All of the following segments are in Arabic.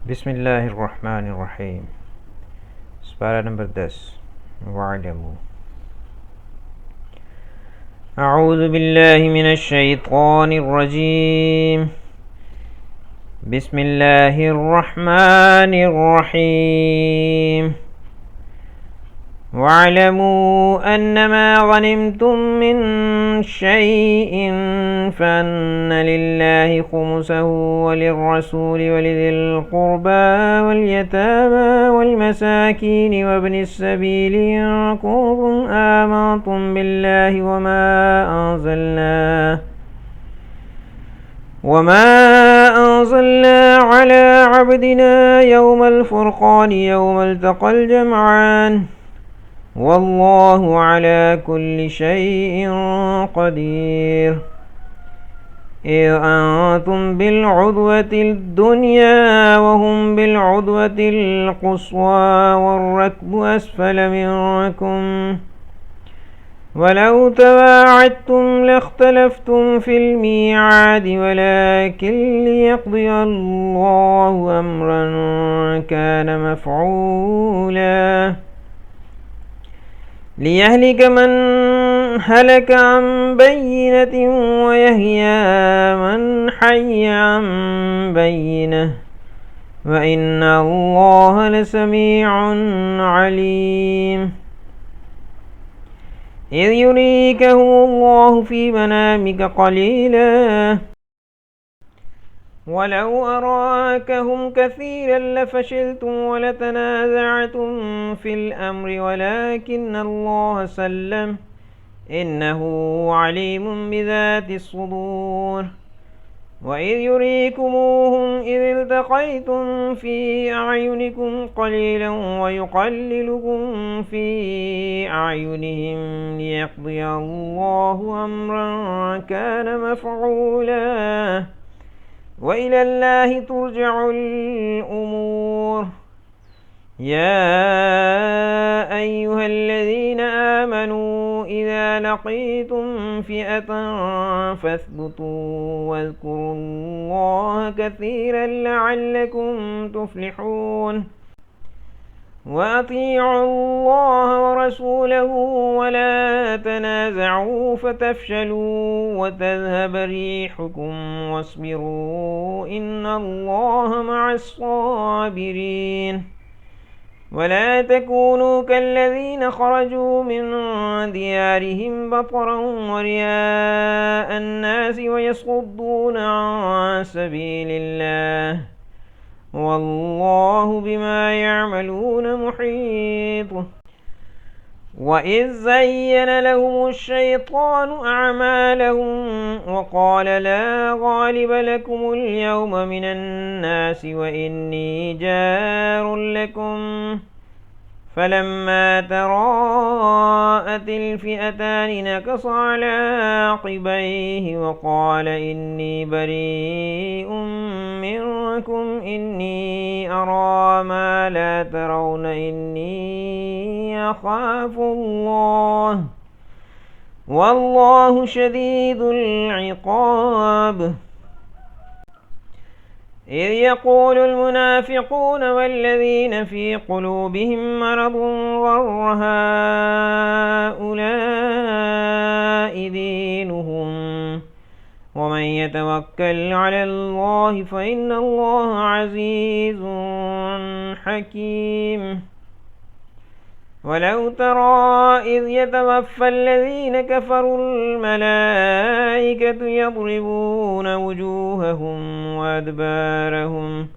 بسم الله الرحمن الرحيم. سؤال نمبر 10. واعلموا. أعوذ بالله من الشيطان الرجيم. بسم الله الرحمن الرحيم. واعلموا أنما غنمتم من شيء فأن لله خمسه وللرسول ولذي القربى واليتامى والمساكين وابن السبيل إن كنتم آمنتم بالله وما أنزلنا على عبدنا يوم الفرقان يوم التقى الجمعان والله على كل شيء قدير. إذ أنتم بالعدوة الدنيا وهم بالعدوة القصوى والركب أسفل منكم ولو تواعدتم لاختلفتم في الميعاد ولكن ليقضي الله أمرا كان مفعولا ليهلك من هلك عن بينة ويحيى من حي عن بينة وإن الله لسميع عليم. إذ يريكهم الله في منامك قليلا ولو أراكهم كثيرا لفشلتم ولتنازعتم في الأمر ولكن الله سلم إنه عليم بذات الصدور. وإذ يريكموهم إذ التقيتم في أعينكم قليلا ويقللكم في أعينهم ليقضي الله أمرا كان مفعولا وإلى الله ترجع الأمور. يا أيها الذين آمنوا إذا لقيتم فئة فاثبتوا واذكروا الله كثيرا لعلكم تفلحون. وأطيعوا الله ورسوله ولا تنازعوا فتفشلوا وتذهب ريحكم واصبروا إن الله مع الصابرين. ولا تكونوا كالذين خرجوا من ديارهم بطرا ورياء الناس ويصدون عن سبيل الله والله بما يعملون محيط. وإذ زين لهم الشيطان أعمالهم وقال لا غالب لكم اليوم من الناس وإني جار لكم فلما تراءت الفئتان نكص على عقبيه وقال إني بريء منكم إني أرى ما لا ترون إني أخاف الله والله شديد العقاب. إذ يقول المنافقون والذين في قلوبهم مرض غر هؤلاء دينهم ومن يتوكل على الله فإن الله عزيز حكيم. ولو ترى إذ يتوفى الذين كفروا الملائكة يضربون وجوههم وأدبارهم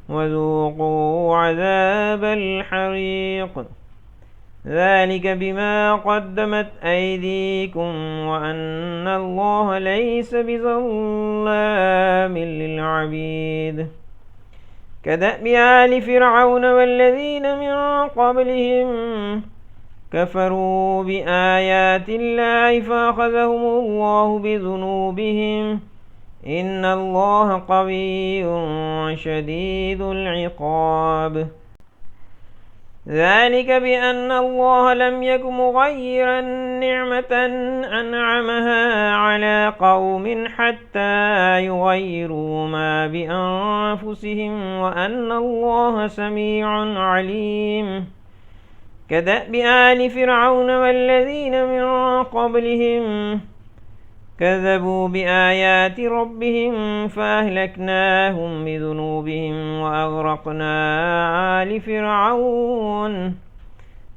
وذوقوا عذاب الحريق ذلك بما قدمت أيديكم وأن الله ليس بظلام للعبيد. كدأب آل فرعون والذين من قبلهم كفروا بآيات الله فأخذهم الله بذنوبهم إن الله قوي شديد العقاب. ذلك بأن الله لم يك مغيرا نعمة أنعمها على قوم حتى يغيروا ما بأنفسهم وأن الله سميع عليم. كدأب آل فرعون والذين من قبلهم كذبوا بآيات ربهم فأهلكناهم بذنوبهم وأغرقنا آل فرعون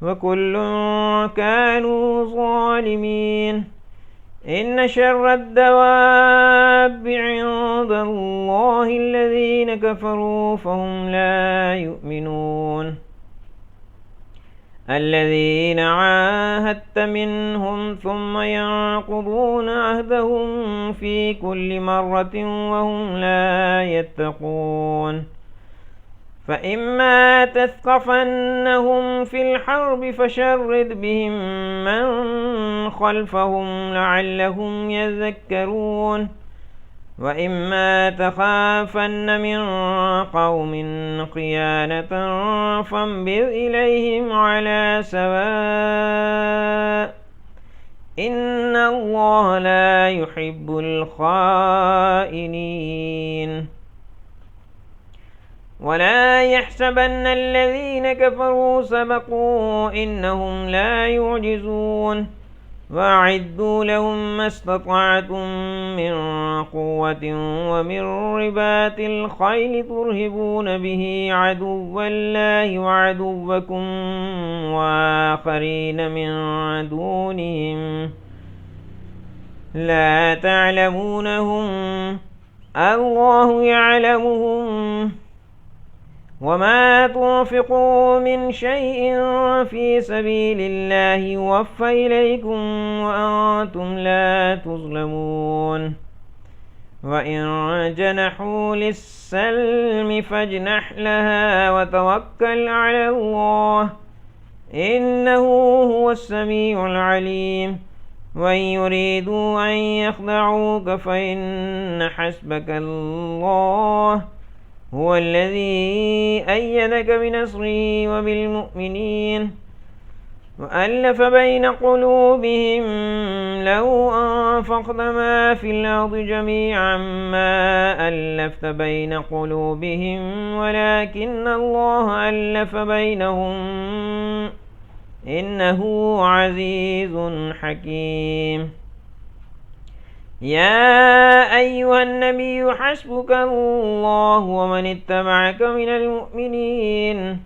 وكل كانوا ظالمين. إن شر الدواب عند الله الذين كفروا فهم لا يؤمنون. الذين عاهدت منهم ثم ينقضون عهدهم في كل مرة وهم لا يتقون. فإما تثقفنهم في الحرب فشرد بهم من خلفهم لعلهم يذكرون. وإما تخافن من قوم خيانة فانبذ إليهم على سواء إن الله لا يحب الخائنين. ولا يحسبن الذين كفروا سبقوا إنهم لا يعجزون. وأعدوا لهم ما استطعتم من قوة ومن رباط الخيل ترهبون به عدو الله وعدوكم وآخرين من دونهم لا تعلمونهم الله يعلمهم. وما تنفقوا من شيء في سبيل الله يوفى إليكم وأنتم لا تظلمون. وإن جنحوا للسلم فاجنح لها وتوكل على الله إنه هو السميع العليم. وإن يريدوا أن يخدعوك فإن حسبك الله هو الذي أيدك بنصره وبالمؤمنين. وألف بين قلوبهم لو أنفقت ما في الأرض جميعا ما ألفت بين قلوبهم ولكن الله ألف بينهم إنه عزيز حكيم. يا أيها النبي حسبك الله ومن اتبعك من المؤمنين.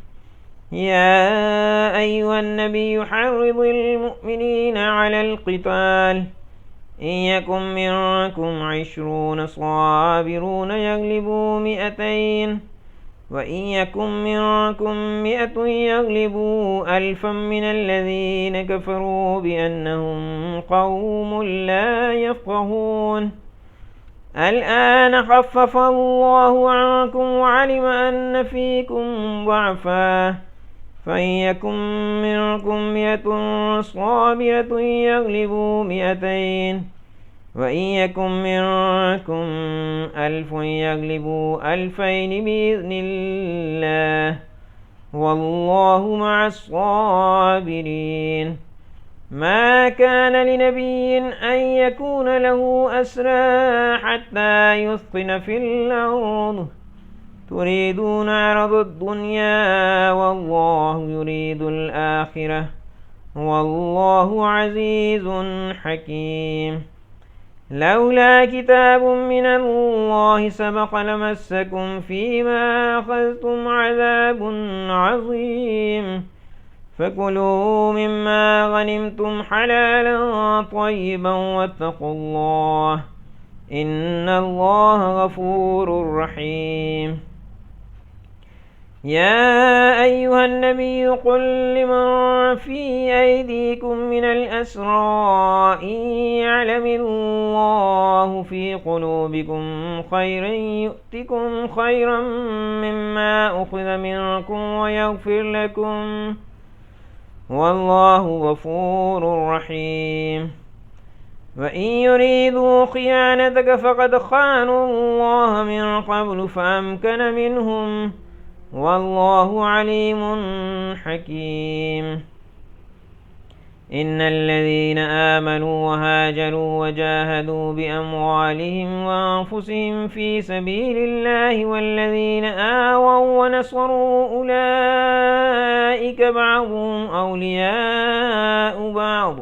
يا أيها النبي حرض المؤمنين على القتال إن يكن منكم 20 صابرون يغلبوا 200 وإن يكن منكم 100 يغلبوا 1000 من الذين كفروا بأنهم قوم لا يفقهون. الآن خفف الله عنكم وعلم أن فيكم ضعفا فإن يكن منكم 100 صابرة يغلبوا 200 وإن يكن منكم 1000 يغلبوا 2000 بإذن الله والله مع الصابرين. ما كان لنبي أن يكون له أسرى حتى يثخن في الأرض تريدون عرض الدنيا والله يريد الآخرة والله عزيز حكيم. لولا كتاب من الله سبق لمسكم فيما أخذتم عذاب عظيم. فكلوا مما غنمتم حلالا طيبا واتقوا الله إن الله غفور رحيم. يا أيها النبي قل لمن في أيديكم من الأسرى إن يعلم الله في قلوبكم خيرا يؤتكم خيرا مما أخذ منكم ويغفر لكم والله غفور رحيم. وإن يريدوا خيانتك فقد خانوا الله من قبل فأمكن منهم والله عليم حكيم. إن الذين آمنوا وهاجروا وجاهدوا بأموالهم وأنفسهم في سبيل الله والذين آووا ونصروا أولئك بعضهم أولياء بعض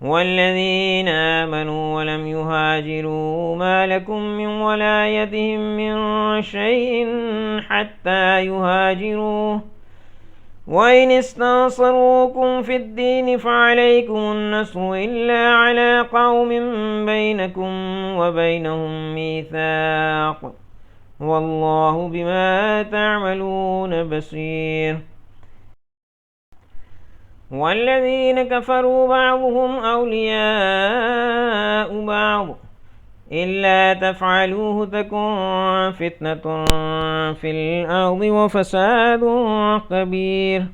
والذين آمنوا ولم يهاجروا ما لكم من ولايتهم من شيء حتى يهاجروا وإن استنصروكم في الدين فعليكم النصر إلا على قوم بينكم وبينهم ميثاق والله بما تعملون بصير. والذين كفروا بعضهم أولياء بعض إلا تفعلوه تكن فتنة في الأرض وفساد كبير.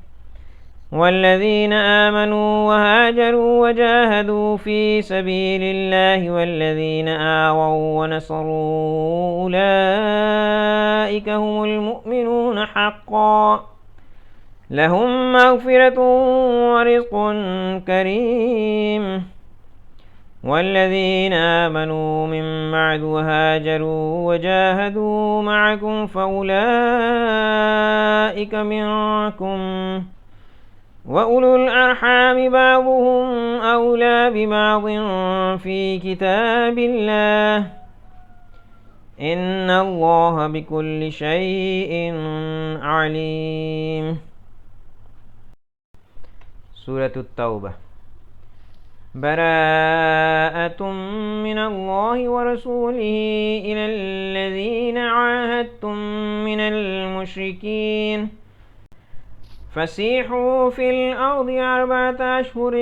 والذين آمنوا وهاجروا وجاهدوا في سبيل الله والذين آووا ونصروا أولئك هم المؤمنون حقا لهم مغفرة ورزق كريم. والذين آمنوا من بعد وهاجروا وجاهدوا معكم فأولئك منكم وأولو الأرحام بعضهم أولى ببعض في كتاب الله إن الله بكل شيء عليم. سورة التوبة. براءة من الله ورسوله إلى الذين عاهدتم من المشركين فسيحوا في الأرض 4 أشهر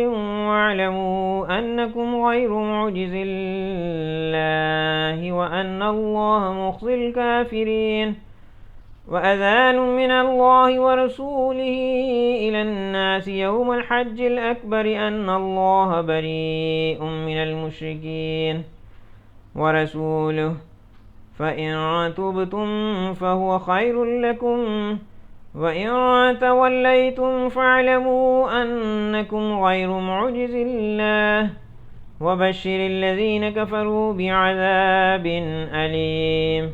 واعلموا أنكم غير معجز الله وأن الله مخزي الكافرين. وأذان من الله ورسوله إلى الناس يوم الحج الأكبر أن الله بريء من المشركين ورسوله فإن تبتم فهو خير لكم وإن توليتم فاعلموا أنكم غير معجز الله وبشر الذين كفروا بعذاب أليم.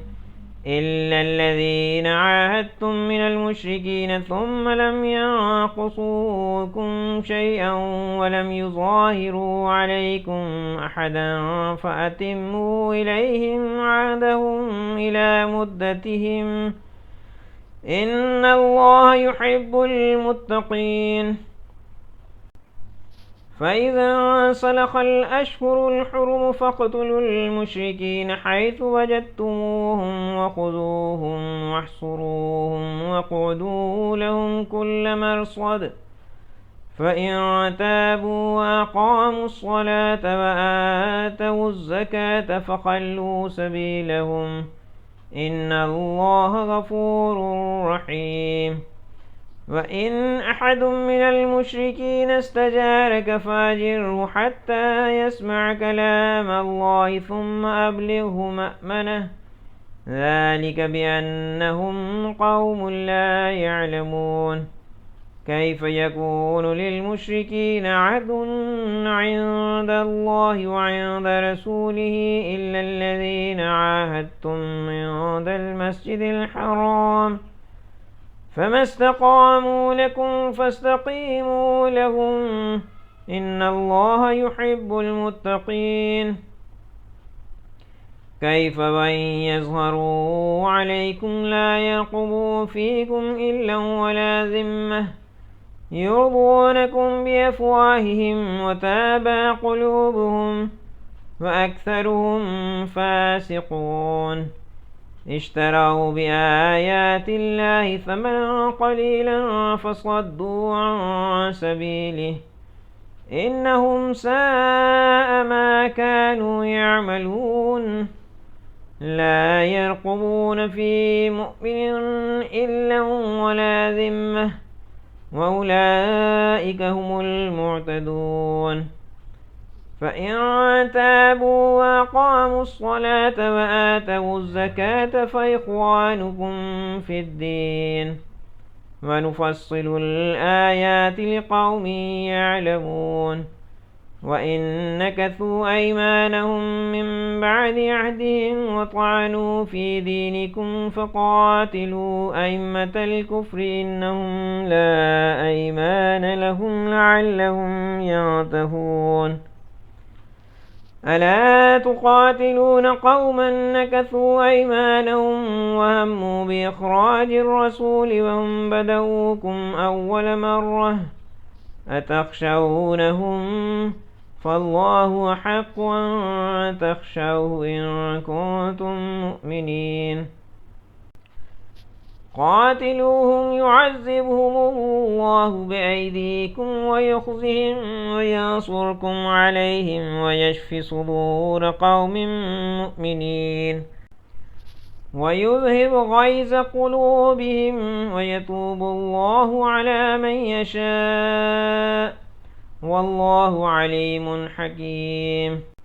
إلا الذين عاهدتم من المشركين ثم لم ينقصوكم شيئا ولم يظاهروا عليكم أحدا فأتموا إليهم عهدهم إلى مدتهم إن الله يحب المتقين. فإذا انسلخ الأشهر الحرم فاقتلوا المشركين حيث وجدتموهم وخذوهم واحصروهم واقعدوا لهم كل مرصد فإن تابوا وأقاموا الصلاة وآتوا الزكاة فخلوا سبيلهم إن الله غفور رحيم. وإن أحد من المشركين استجارك فأجره حتى يسمع كلام الله ثم أبلغه مأمنه ذلك بأنهم قوم لا يعلمون. كيف يكون للمشركين عهد عند الله وعند رسوله إلا الذين عاهدتم عند المسجد الحرام فما استقاموا لكم فاستقيموا لهم إن الله يحب المتقين. كيف وإن يظهروا عليكم لا يرقبوا فيكم إلا ولا ذمة يرضونكم بأفواههم وتابى قلوبهم وأكثرهم فاسقون. اشتروا بآيات الله ثمنا قليلا فصدوا عن سبيله إنهم ساء ما كانوا يعملون. لا يرقبون في مؤمن إلا ولا ذمة وأولئك هم المعتدون. فإن تابوا وأقاموا الصلاة وآتوا الزكاة فإخوانكم في الدين ونفصل الآيات لقوم يعلمون وإن نكثوا أيمانهم من بعد عهدهم وطعنوا في دينكم فقاتلوا أئمة الكفر إنهم لا أيمان لهم لعلهم ينتهون ألا تقاتلون قوما نكثوا أيمانهم وهموا بإخراج الرسول وهم بدؤوكم أول مرة أتخشونهم فالله أحق أن تخشوه إن كنتم مؤمنين قاتلوهم يعذبهم الله بأيديكم ويخزهم وينصركم عليهم ويشف صدور قوم مؤمنين ويذهب غيظ قلوبهم ويتوب الله على من يشاء والله عليم حكيم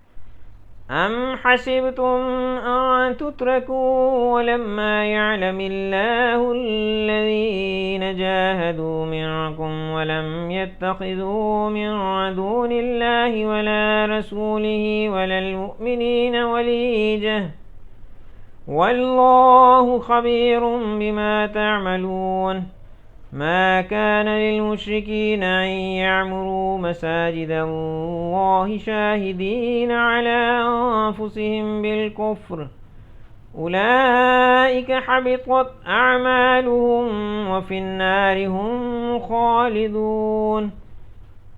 أم حسبتم أن تتركوا ولما يعلم الله الذين جاهدوا منكم ولم يتخذوا من دون الله ولا رسوله ولا المؤمنين وليجة والله خبير بما تعملون ما كان للمشركين أن يعمروا مساجد الله شاهدين على أنفسهم بالكفر أولئك حبطت أعمالهم وفي النار هم خالدون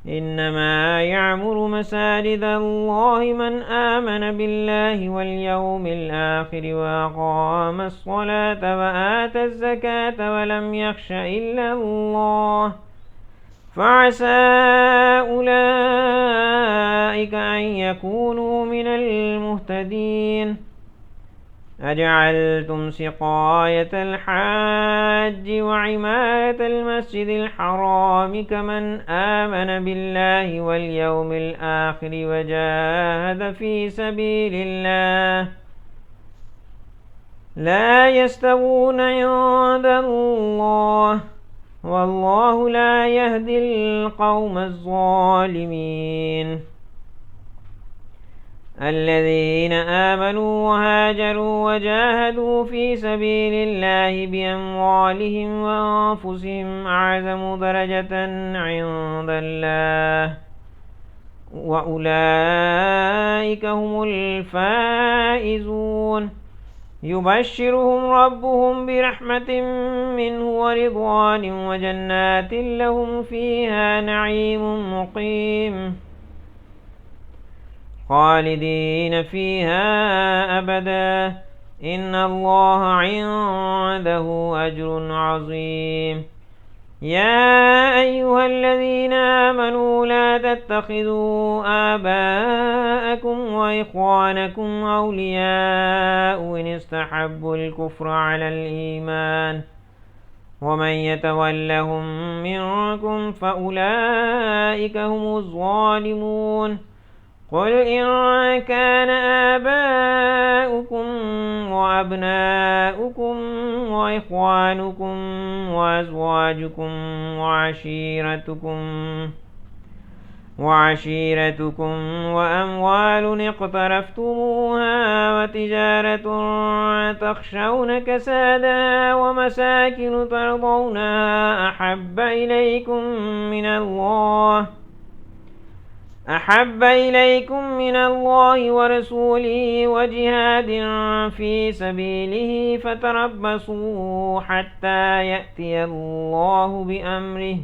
إنما يعمر مساجد الله من آمن بالله واليوم الآخر وأقام الصلاة وآتى الزكاة ولم يخش إلا الله فعسى أولئك أن يكونوا من المهتدين أجعلتم سقاية الحاج وعمارة المسجد الحرام كمن آمن بالله واليوم الآخر وجاهد في سبيل الله لا يستوون عند الله والله لا يهدي القوم الظالمين الذين آمنوا وهاجروا وجاهدوا في سبيل الله بأموالهم وأنفسهم أعظم درجة عند الله وأولئك هم الفائزون يبشرهم ربهم برحمة منه ورضوان وجنات لهم فيها نعيم مقيم خالدين فيها أبدا إن الله عنده أجر عظيم يا أيها الذين آمنوا لا تتخذوا آباءكم وإخوانكم أولياء إن استحبوا الكفر على الإيمان ومن يتولهم منكم فأولئك هم الظالمون قل إن كان آباؤكم وأبناؤكم وإخوانكم وأزواجكم وعشيرتكم وأموال اقترفتموها وتجارة تخشون كسادها ومساكن ترضونها أحب إليكم من الله ورسوله وجهاد في سبيله فتربصوا حتى يأتي الله بأمره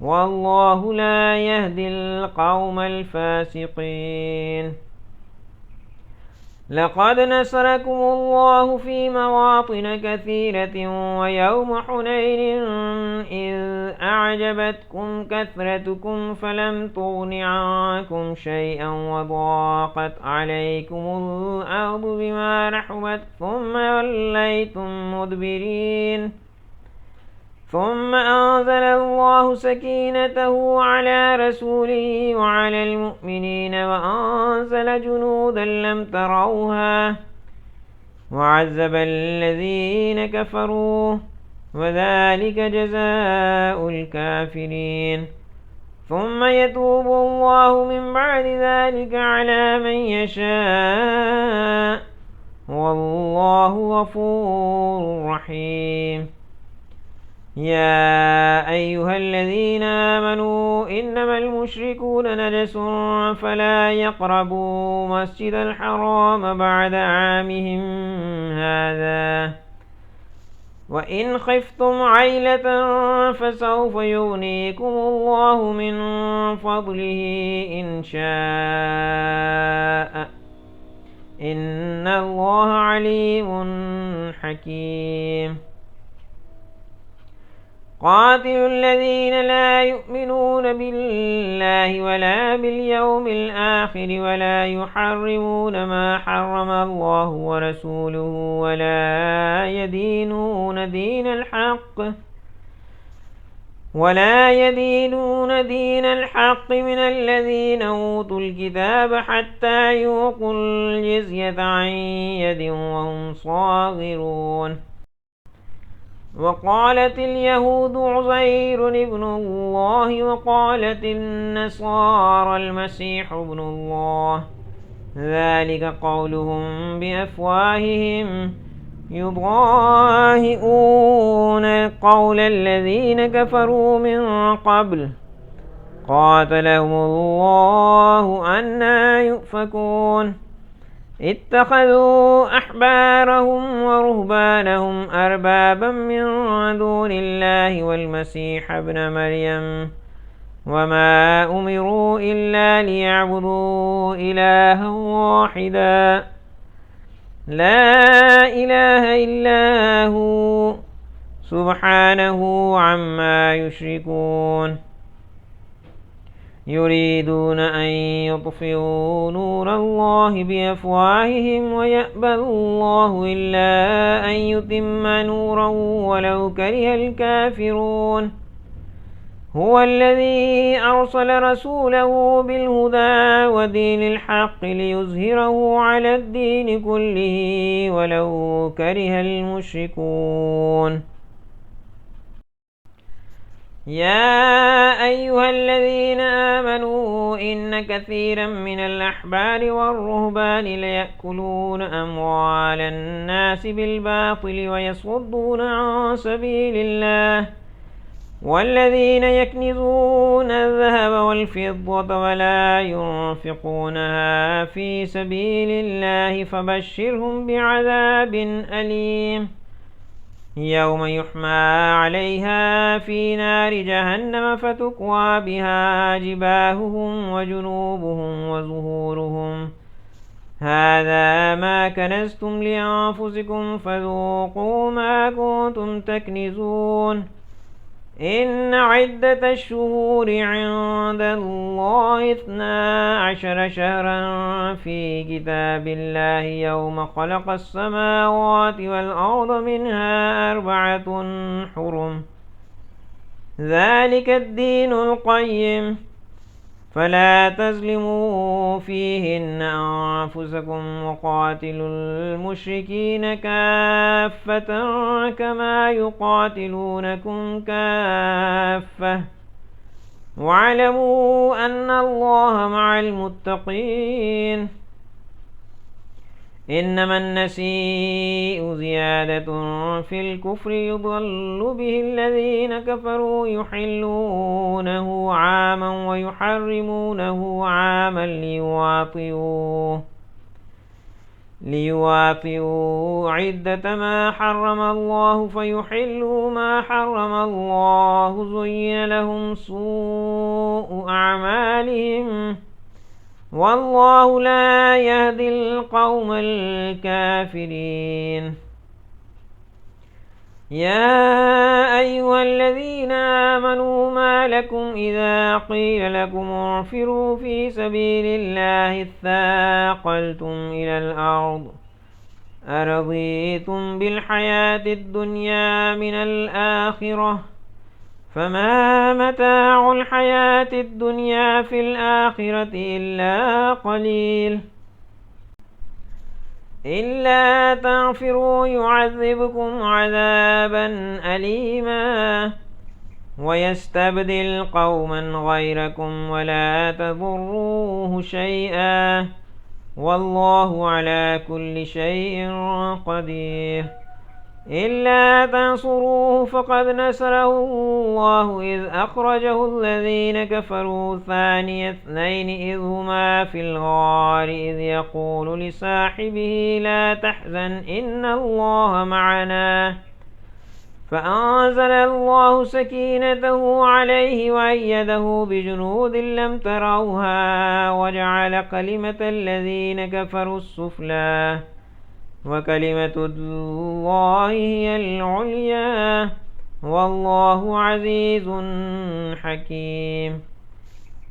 والله لا يهدي القوم الفاسقين لقد نصركم الله في مواطن كثيرة ويوم حنين إذ أعجبتكم كثرتكم فلم تغن عنكم شيئا وضاقت عليكم الأرض بما رحبت ثم وليتم مدبرين ثم أنزل الله سكينته على رسوله وعلى المؤمنين وأنزل جنودا لم تروها وعذب الذين كفروا وذلك جزاء الكافرين. ثم يتوب الله من بعد ذلك على من يشاء والله غفور رحيم. يا أيها الذين آمنوا إنما المشركون نجس فلا يقربوا مسجد الحرام بعد عامهم هذا وإن خفتم عيلة فسوف يغنيكم الله من فضله إن شاء إن الله عليم حكيم. قاتلوا الذين لا يؤمنون بالله ولا باليوم الآخر ولا يحرمون ما حرم الله ورسوله ولا يدينون دين الحق من الذين أوتوا الكتاب حتى يوقوا الجزية عن يد وهم صاغرون. وقالت اليهود عزير ابن الله وقالت النصارى المسيح ابن الله ذلك قولهم بأفواههم يضاهئون قول الذين كفروا من قبل قاتلهم الله أنى يؤفكون. اتخذوا أحبارهم ورهبانهم أربابا من دون الله والمسيح ابن مريم وما أمروا إلا ليعبدوا إلها واحدا لا إله إلا هو سبحانه عما يشركون. يريدون أن يطفئوا نور الله بأفواههم ويأبى الله إلا أن يتم نوره ولو كره الكافرون. هو الذي أرسل رسوله بالهدى ودين الحق ليظهره على الدين كله ولو كره المشركون. يا أيها الذين آمنوا إن كثيرا من الأحبار والرهبان ليأكلون أموال الناس بالباطل ويصدون عن سبيل الله والذين يكنزون الذهب والفضة ولا ينفقونها في سبيل الله فبشرهم بعذاب أليم يوم يحمى عليها في نار جهنم فتكوى بها جباههم وجنوبهم وظهورهم هذا ما كنزتم لأنفسكم فذوقوا ما كنتم تكنزون. إن عدة الشهور عند الله 12 شهرا في كتاب الله يوم خلق السماوات والأرض منها 4 حرم ذلك الدين القيم فلا تظلموا فيهن أنفسكم وقاتلوا المشركين كافة كما يقاتلونكم كافة واعلموا أن الله مع المتقين. إنما النسيء زيادة في الكفر يضل به الذين كفروا يحلونه عاما ويحرمونه عاما ليواطئوا عدة ما حرم الله فيحلوا ما حرم الله زين لهم سوء أعمالهم والله لا يهدي القوم الكافرين. يا أيها الذين آمنوا ما لكم إذا قيل لكم انفروا في سبيل الله اثاقلتم إلى الأرض أرضيتم بالحياة الدنيا من الآخرة فما متاع الحياة الدنيا في الآخرة إلا قليل. إلا تغفروا يعذبكم عذابا أليما ويستبدل قوما غيركم ولا تضروه شيئا والله على كل شيء قدير. إلا تنصروه فقد نصره الله إذ أخرجه الذين كفروا ثاني اثنين إذ هما في الغار إذ يقول لصاحبه لا تحزن إن الله معنا فأنزل الله سكينته عليه وأيده بجنود لم تروها وجعل كلمة الذين كفروا السفلى وكلمة الله هي العليا والله عزيز حكيم.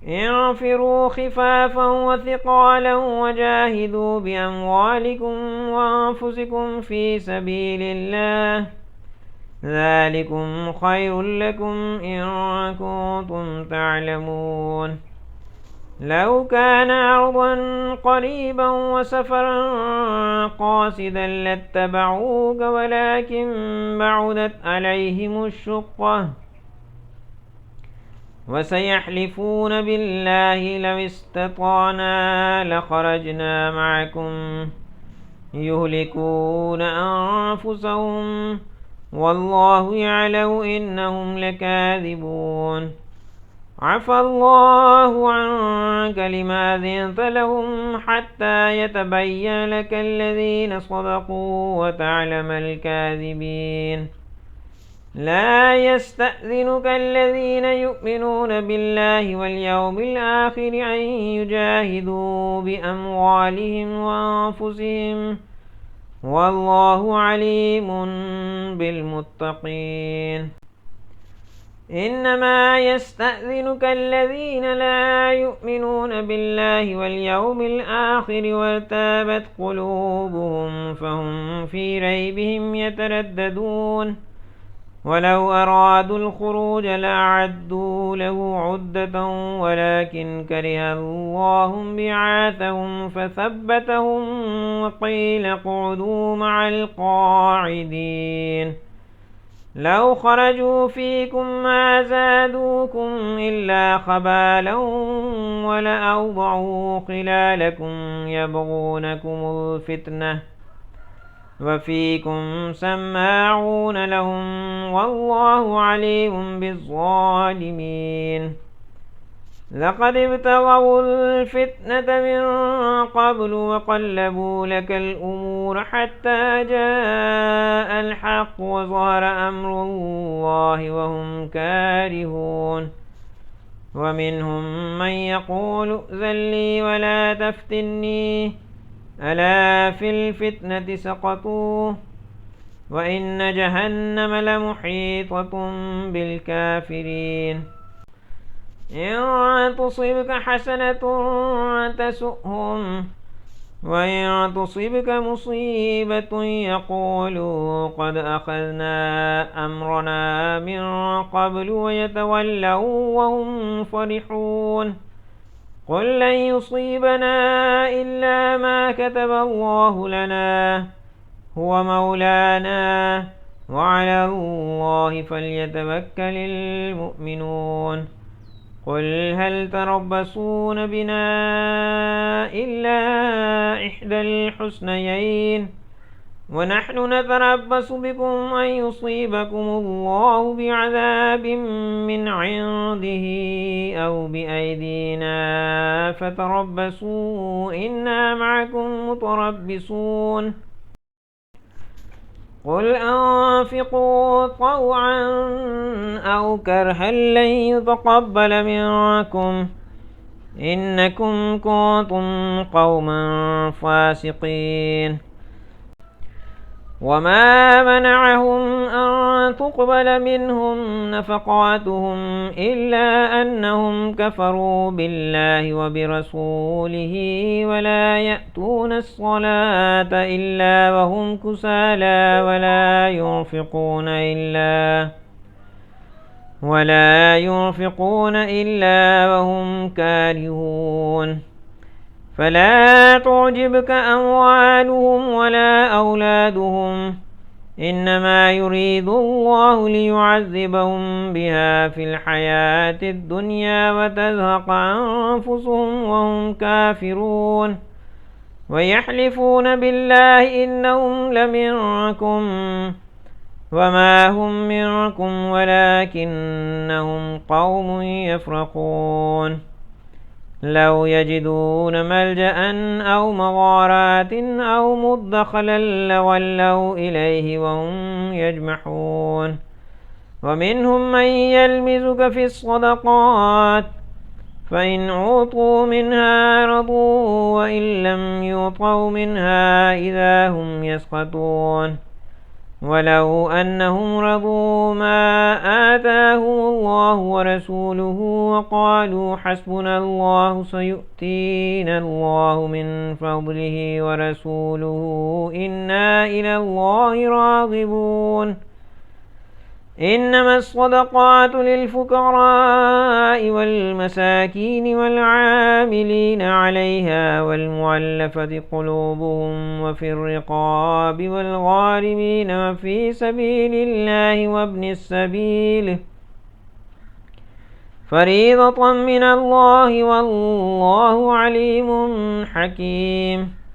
انفروا خفافا وثقالا وجاهدوا بأموالكم وأنفسكم في سبيل الله ذلكم خير لكم إن كنتم تعلمون. لو كان عرضا قريبا وسفرا قاصدا لاتبعوك ولكن بعدت عليهم الشقة وسيحلفون بالله لو استطعنا لخرجنا معكم يهلكون أنفسهم والله يعلم إنهم لكاذبون. عفى الله عنك لما أذنت لهم حتى يتبين لك الذين صدقوا وتعلم الكاذبين. لا يستأذنك الذين يؤمنون بالله واليوم الآخر أن يجاهدوا بأموالهم وأنفسهم والله عليم بالمتقين. إنما يستأذنك الذين لا يؤمنون بالله واليوم الآخر وارتابت قلوبهم فهم في ريبهم يترددون ولو أرادوا الخروج لأعدوا له عدة ولكن كره الله بعاثهم فثبتهم وقيل اقعدوا مع القاعدين. لو خرجوا فيكم ما زادوكم إلا خبالا ولأوضعوا خلالكم يبغونكم الفتنة وفيكم سماعون لهم والله عليم بالظالمين. لقد ابتغوا الفتنة من قبل وقلبوا لك الأمور حتى جاء الحق وظهر أمر الله وهم كارهون. ومنهم من يقول ائذن لي ولا تفتني ألا في الفتنة سقطوا وإن جهنم لمحيطة بالكافرين. إن تصبك حسنة تسؤهم وإن تصبك مصيبة يقولوا قد أخذنا أمرنا من قبل ويتولوا وهم فرحون. قل لن يصيبنا إلا ما كتب الله لنا هو مولانا وعلى الله فليتوكل المؤمنون. قل هل تربصون بنا إلا إحدى الحسنيين ونحن نتربص بكم أن يصيبكم الله بعذاب من عنده أو بأيدينا فتربصوا إنا معكم متربصون. قل أنفقوا طوعا أو كرها لن يتقبل منكم إنكم كنتم قوما فاسقين. وما منعهم أن تقبل منهم نفقاتهم إلا أنهم كفروا بالله وبرسوله ولا يأتون الصلاة إلا وهم كسالى ولا ينفقون إلا وهم كارهون فلا تعجبك أموالهم ولا أولادهم إنما يريد الله ليعذبهم بها في الحياة الدنيا وتزهق أنفسهم وهم كافرون ويحلفون بالله إنهم لمنكم وما هم منكم ولكنهم قوم يفرقون لو يجدون ملجأ أو مغارات أو مدخلا لولوا إليه وهم يجمحون ومنهم من يلمزك في الصدقات فإن أعطوا منها رضوا وإن لم يعطوا منها إذا هم يسخطون ولو أنهم رضوا ما آتاهم الله ورسوله وقالوا حسبنا الله سيؤتينا الله من فضله ورسوله إنا إلى الله راغبون إنما الصدقات للفقراء والمساكين والعاملين عليها والمؤلفة قلوبهم وفي الرقاب والغارمين وفي سبيل الله وابن السبيل فريضة من الله والله عليم حكيم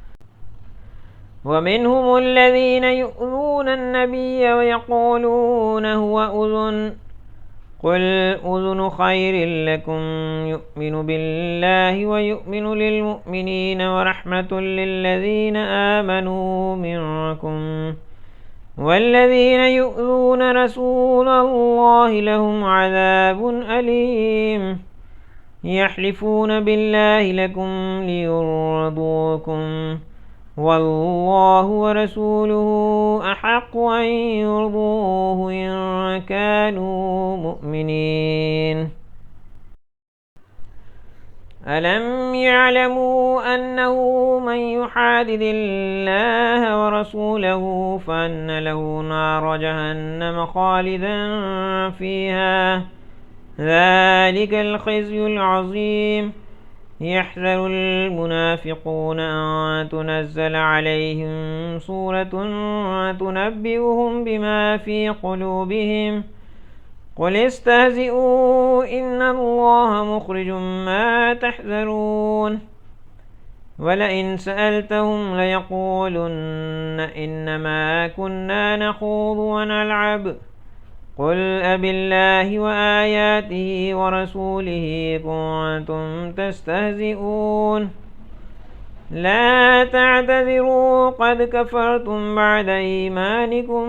ومنهم الذين يؤذون النبي ويقولون هو أذن قل أذن خير لكم يؤمن بالله ويؤمن للمؤمنين ورحمة للذين آمنوا منكم والذين يؤذون رسول الله لهم عذاب أليم يحلفون بالله لكم ليرضوكم والله ورسوله أحق أن يرضوه إن كانوا مؤمنين ألم يعلموا أنه من يحادد الله ورسوله فأن له نار جهنم خالدا فيها ذلك الخزي العظيم يحذر المنافقون أن تنزل عليهم سورة تنبئهم بما في قلوبهم قل استهزئوا إن الله مخرج ما تحذرون ولئن سألتهم ليقولن إنما كنا نخوض ونلعب قل أبالله وآياته ورسوله كنتم تستهزئون لا تعتذروا قد كفرتم بعد إيمانكم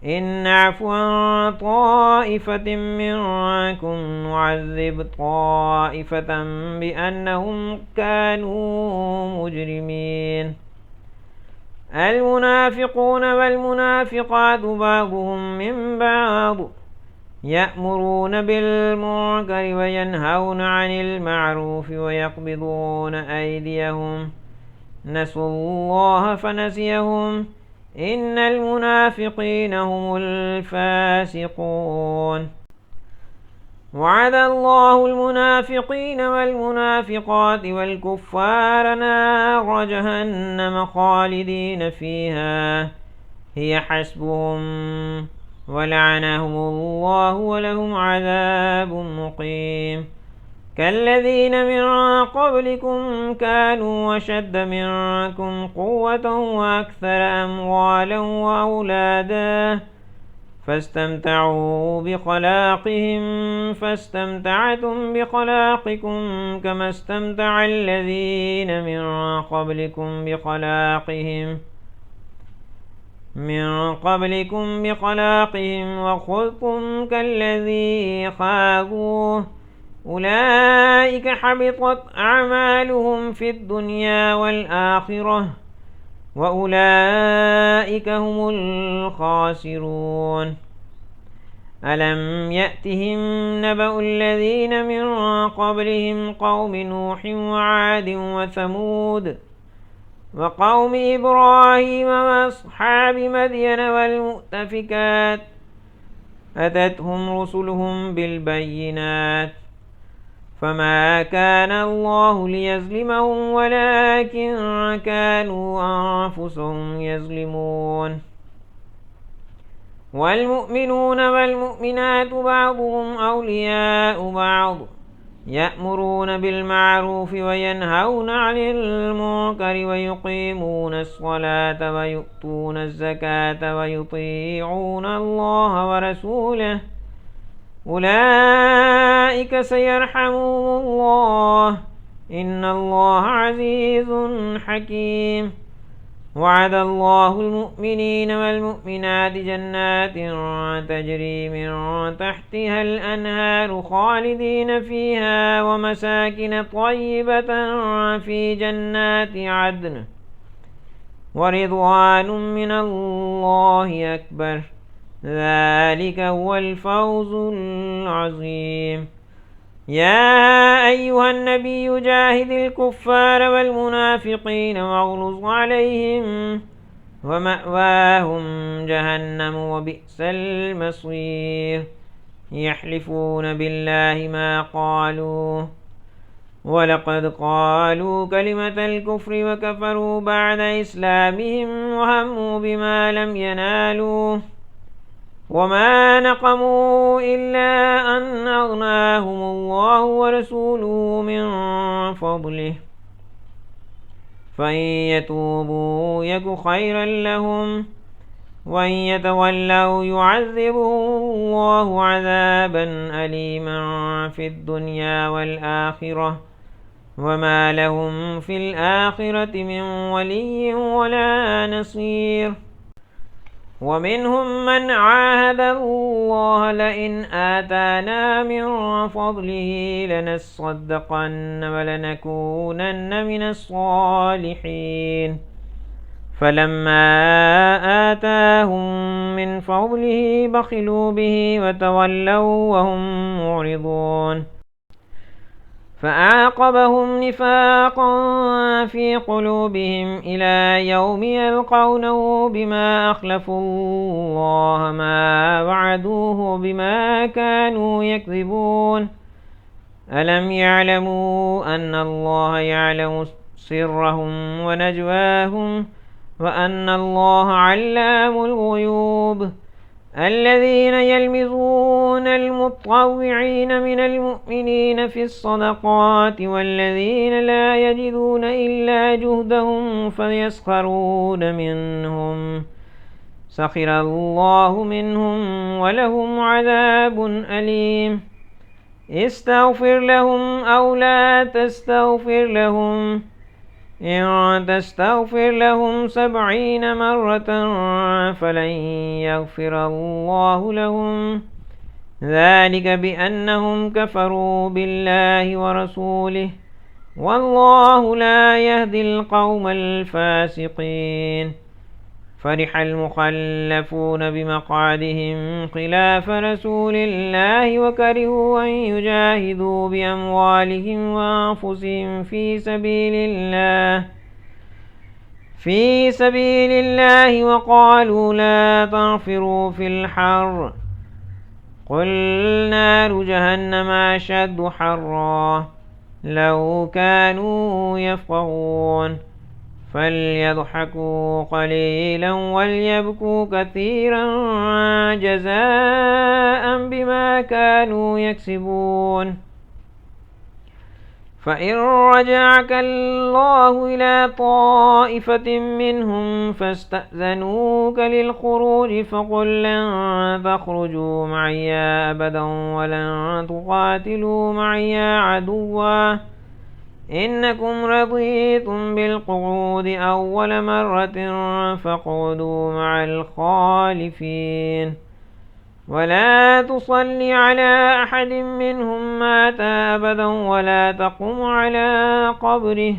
إن نعفو عن طائفة منكم نعذب طائفة بأنهم كانوا مجرمين المنافقون والمنافقات بعضهم من بعض يأمرون بالمنكر وينهون عن المعروف ويقبضون أيديهم نسوا الله فنسيهم إن المنافقين هم الفاسقون وعد الله المنافقين والمنافقات والكفار نار جهنم خالدين فيها هي حسبهم ولعنهم الله ولهم عذاب مقيم كالذين من قبلكم كانوا أشد منكم قوة وأكثر أموالا وأولادا فاستمتعوا بخلاقهم فاستمتعتم بخلاقكم كما استمتع الذين من قبلكم بخلاقهم وخذتم كالذي خاضوا أولئك حبطت أعمالهم في الدنيا والآخرة وأولئك هم الخاسرون ألم يأتهم نبأ الذين من قبلهم قوم نوح وعاد وثمود وقوم إبراهيم وأصحاب مدين والمؤتفكات أتتهم رسلهم بالبينات فما كان الله ليظلمهم ولكن كانوا أنفسهم يظلمون. والمؤمنون والمؤمنات بعضهم أولياء بعض يأمرون بالمعروف وينهون عن المنكر ويقيمون الصلاة ويؤتون الزكاة ويطيعون الله ورسوله أولئك سيرحمهم الله إن الله عزيز حكيم. وعد الله المؤمنين والمؤمنات جنات تجري من تحتها الأنهار خالدين فيها ومساكن طيبة في جنات عدن ورضوان من الله أكبر ذلك هو الفوز العظيم. يا أيها النبي جاهد الكفار والمنافقين واغلظ عليهم ومأواهم جهنم وبئس المصير. يحلفون بالله ما قالوا ولقد قالوا كلمة الكفر وكفروا بعد إسلامهم وهموا بما لم ينالوا وما نقموا إلا أن أغناهم الله ورسوله من فضله فإن يتوبوا يك خيرا لهم وإن يتولوا يعذبهم الله عذابا أليما في الدنيا والآخرة وما لهم في الآخرة من ولي ولا نصير. ومنهم من عاهد الله لئن آتانا من فضله لنصدقن ولنكونن من الصالحين فلما آتاهم من فضله بخلوا به وتولوا وهم معرضون فأعقبهم نفاقا في قلوبهم إلى يوم يلقونه بما أخلفوا الله ما وعدوه بما كانوا يكذبون. ألم يعلموا أن الله يعلم سرهم ونجواهم وأن الله علام الغيوب. الذين يلمزون المطوعين من المؤمنين في الصدقات والذين لا يجدون إلا جهدهم فيسخرون منهم سخر الله منهم ولهم عذاب أليم. استغفر لهم أو لا تستغفر لهم إن تستغفر لهم 70 مرة فلن يغفر الله لهم ذلك بأنهم كفروا بالله ورسوله والله لا يهدي القوم الفاسقين. فرح المخلفون بمقعدهم خلاف رسول الله وكرهوا أن يجاهدوا بأموالهم وأنفسهم في سبيل الله وقالوا لا تنفروا في الحر قل نار جهنم أشد حرا لو كانوا يفقهون فليضحكوا قليلا وليبكوا كثيرا جزاء بما كانوا يكسبون. فإن رجعك الله إلى طائفة منهم فاستأذنوك للخروج فقل لن تخرجوا معي أبدا ولن تقاتلوا معي عدوا إنكم رضيتم بالقعود أول مرة فاقعدوا مع الخالفين ولا تصل على أحد منهم مات أبدا ولا تقم على قبره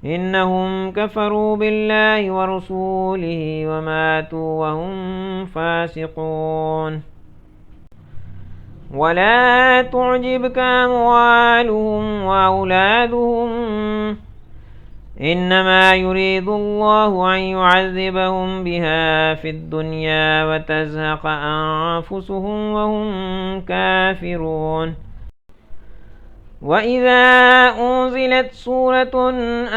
إنهم كفروا بالله ورسوله وماتوا وهم فاسقون. ولا تعجبك أموالهم وأولادهم إنما يريد الله أن يعذبهم بها في الدنيا وتزهق أنفسهم وهم كافرون. وإذا أنزلت سورة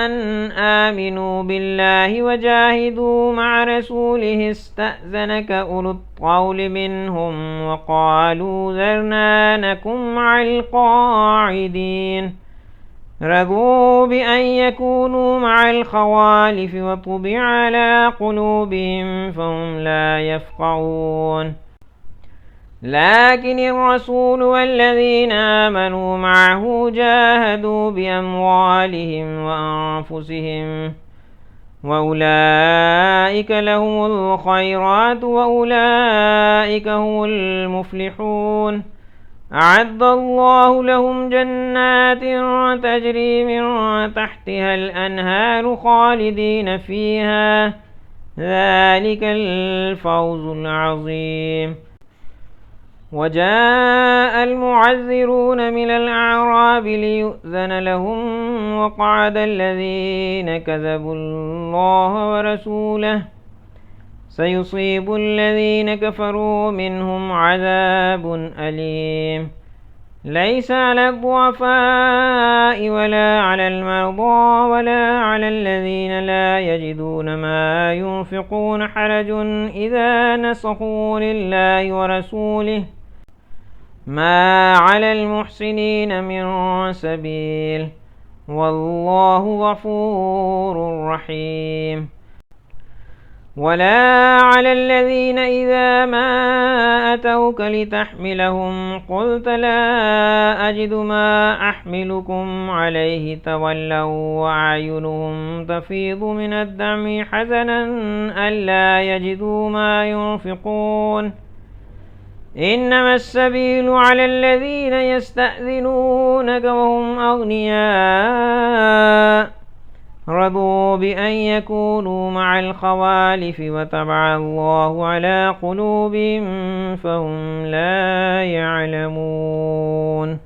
أن آمنوا بالله وجاهدوا مع رسوله استأذنك أولو الطول منهم وقالوا ذرنا نكن مع القاعدين رضوا بأن يكونوا مع الخوالف وطبع على قلوبهم فهم لا يفقهون. لكن الرسول والذين آمنوا معه جاهدوا بأموالهم وأنفسهم وأولئك لهم الخيرات وأولئك هم المفلحون. أعد الله لهم جنات تجري من تحتها الأنهار خالدين فيها ذلك الفوز العظيم. وجاء المعذرون من الأعراب ليؤذن لهم وقعد الذين كذبوا الله ورسوله سيصيب الذين كفروا منهم عذاب أليم. ليس على الضعفاء ولا على المرضى ولا على الذين لا يجدون ما ينفقون حرج إذا نصحوا لله ورسوله ما على المحسنين من سبيل والله غفور رحيم. ولا على الذين إذا ما أتوك لتحملهم قلت لا أجد ما أحملكم عليه تولوا وأعينهم تفيض من الدمع حزنا ألا يجدوا ما ينفقون. إنما السبيل على الذين يستأذنونك وهم أغنياء رضوا بأن يكونوا مع الخوالف وطبع الله على قلوبهم فهم لا يعلمون.